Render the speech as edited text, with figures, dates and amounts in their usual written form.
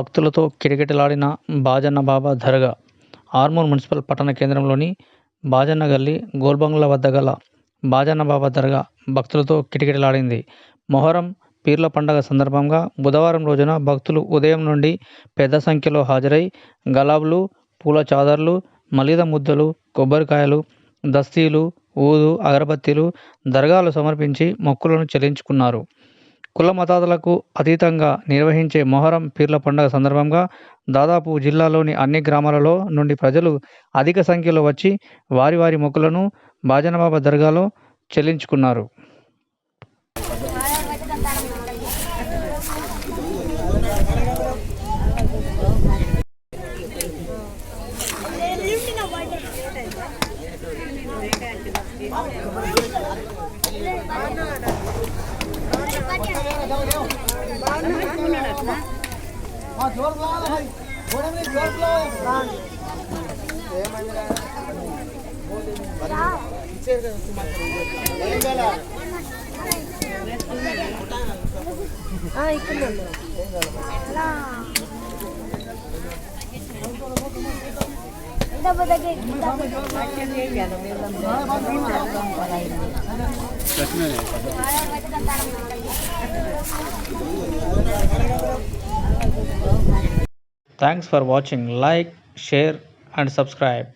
భక్తులతో కిటకిటలాడిన బాజన్న బాబా దర్గా. ఆర్మూర్ మున్సిపల్ పట్టణ కేంద్రంలోని బాజన్న గల్లీ గోల్బంగ్లా వద్ద గల బాజన్న బాబా దర్గా భక్తులతో కిటకిటలాడింది. మొహరం పీర్ల పండగ సందర్భంగా బుధవారం రోజున భక్తులు ఉదయం నుండి పెద్ద సంఖ్యలో హాజరై గలాబ్లు, పూల చాదర్లు, మలీదా ముద్దలు, కొబ్బరికాయలు, దస్తీలు, ఊదు, అగరబత్తీలు దర్గాలో సమర్పించి మొక్కులను చెల్లించుకున్నారు. కుల మతాలకు అతీతంగా నిర్వహించే మొహరం పీర్ల పండుగ సందర్భంగా దాదాపు జిల్లాలోని అన్ని గ్రామాలలో నుండి ప్రజలు అధిక సంఖ్యలో వచ్చి వారి వారి మొక్కులను బాజనబాబా దర్గాలో చెల్లించుకున్నారు. Thanks for watching. Like, share and subscribe.